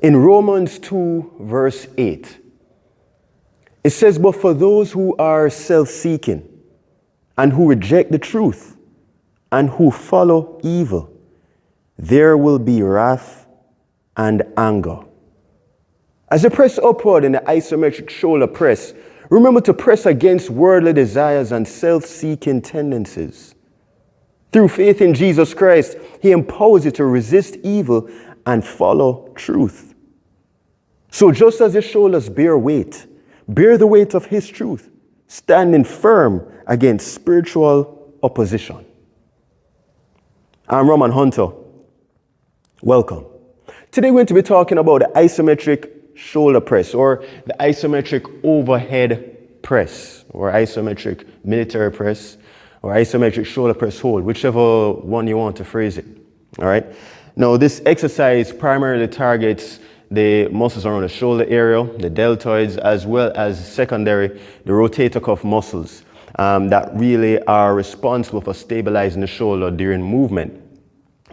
In Romans 2, verse 8, it says, "But for those who are self-seeking and who reject the truth and who follow evil, there will be wrath and anger." As you press upward in the isometric shoulder press, remember to press against worldly desires and self-seeking tendencies. Through faith in Jesus Christ, He empowers you to resist evil and follow truth. So just as your shoulders bear weight, bear the weight of His truth, standing firm against spiritual opposition. I'm Roman Hunter. Welcome. Today we're going to be talking about the isometric shoulder press, or the isometric overhead press, or isometric military press, or isometric shoulder press hold, whichever one you want to phrase it. All right. Now, this exercise primarily targets the muscles around the shoulder area, the deltoids, as well as secondary, the rotator cuff muscles that really are responsible for stabilizing the shoulder during movement.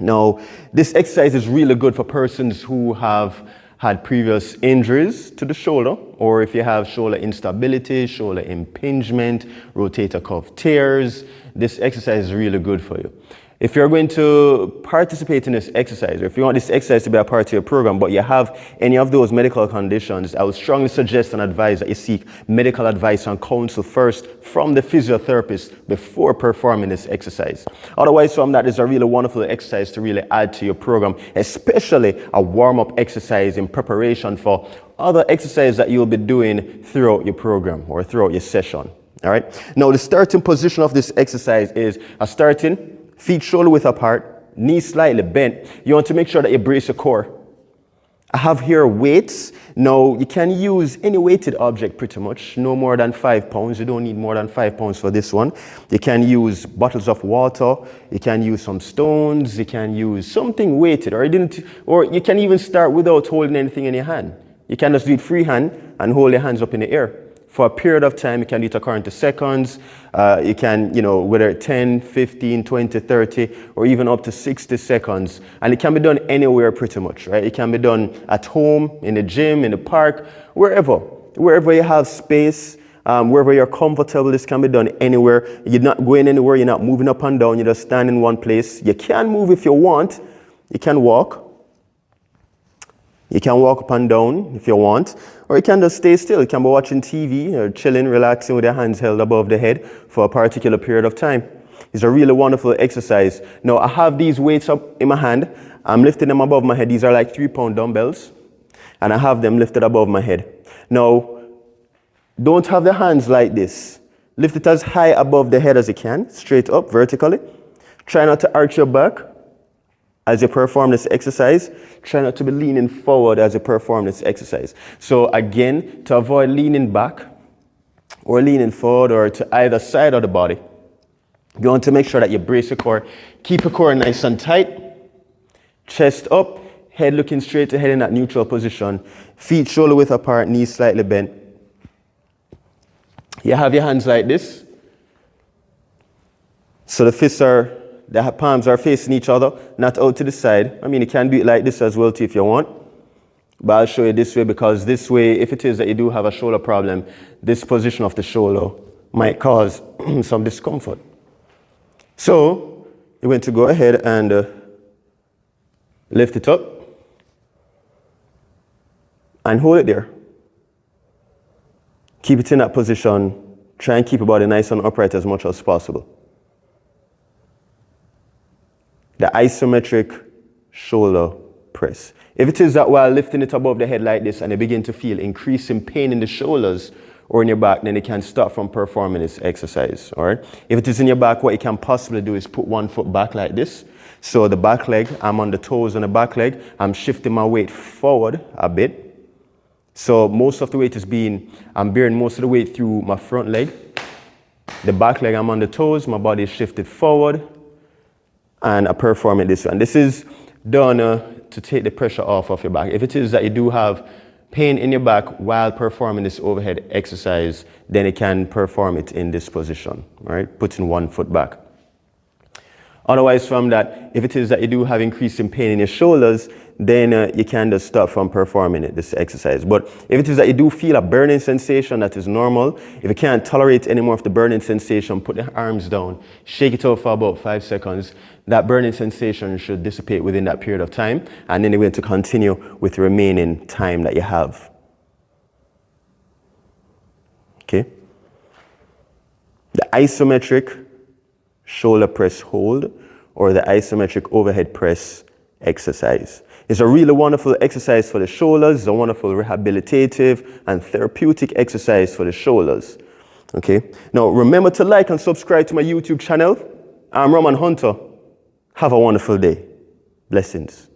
Now, this exercise is really good for persons who have had previous injuries to the shoulder, or if you have shoulder instability, shoulder impingement, rotator cuff tears, this exercise is really good for you. If you're going to participate in this exercise, or if you want this exercise to be a part of your program, but you have any of those medical conditions, I would strongly suggest and advise that you seek medical advice and counsel first from the physiotherapist before performing this exercise. Otherwise, from that, is a really wonderful exercise to really add to your program, especially a warm-up exercise in preparation for other exercises that you'll be doing throughout your program or throughout your session. All right. Now, the starting position of this exercise is a starting feet shoulder width apart, knees slightly bent. You want to make sure that you brace your core. I have here weights. Now, you can use any weighted object pretty much, no more than 5 pounds. You don't need more than 5 pounds for this one. You can use bottles of water. You can use some stones. You can use something weighted, or you can even start without holding anything in your hand. You can just do it freehand and hold your hands up in the air. For a period of time, you can do it according to seconds. You can, whether 10, 15, 20, 30, or even up to 60 seconds. And it can be done anywhere pretty much, right? It can be done at home, in the gym, in the park, wherever you have space, wherever you're comfortable. This can be done anywhere. You're not going anywhere. You're not moving up and down. You just stand in one place. You can move if you want. You can walk. You can walk up and down if you want, or you can just stay still. You can be watching TV or chilling, relaxing with your hands held above the head for a particular period of time. It's a really wonderful exercise. Now, I have these weights up in my hand. I'm lifting them above my head. These are like 3-pound dumbbells, and I have them lifted above my head. Now, don't have the hands like this. Lift it as high above the head as you can, straight up, vertically. Try not to arch your back as you perform this exercise. Try not to be leaning forward as you perform this exercise. So again, to avoid leaning back or leaning forward or to either side of the body, you want to make sure that you brace your core. Keep your core nice and tight. Chest up, head looking straight ahead in that neutral position. Feet shoulder width apart, knees slightly bent. You have your hands like this. So the palms are facing each other, not out to the side. I mean, you can do it like this as well too if you want. But I'll show you this way, because this way, if it is that you do have a shoulder problem, this position of the shoulder might cause some discomfort. So you're going to go ahead and lift it up and hold it there. Keep it in that position. Try and keep your body nice and upright as much as possible. The isometric shoulder press. If it is that while lifting it above the head like this and you begin to feel increasing pain in the shoulders or in your back, then you can stop from performing this exercise, all right? If it is in your back, what you can possibly do is put one foot back like this. So the back leg, I'm on the toes on the back leg. I'm shifting my weight forward a bit. So most of the weight I'm bearing most of the weight through my front leg. The back leg, I'm on the toes. My body is shifted forward. And I perform it this way. And this is done to take the pressure off of your back. If it is that you do have pain in your back while performing this overhead exercise, then you can perform it in this position, right? Putting one foot back. Otherwise, from that, if it is that you do have increasing pain in your shoulders, then you can just stop from performing this exercise. But if it is that you do feel a burning sensation, that is normal. If you can't tolerate any more of the burning sensation, put the arms down, shake it out for about 5 seconds. That burning sensation should dissipate within that period of time, and then you're going to continue with the remaining time that you have. Okay? The isometric shoulder press hold, or the isometric overhead press exercise. It's a really wonderful exercise for the shoulders. It's a wonderful rehabilitative and therapeutic exercise for the shoulders. Okay. Now remember to like and subscribe to my YouTube channel. I'm Roman Hunter. Have a wonderful day. Blessings.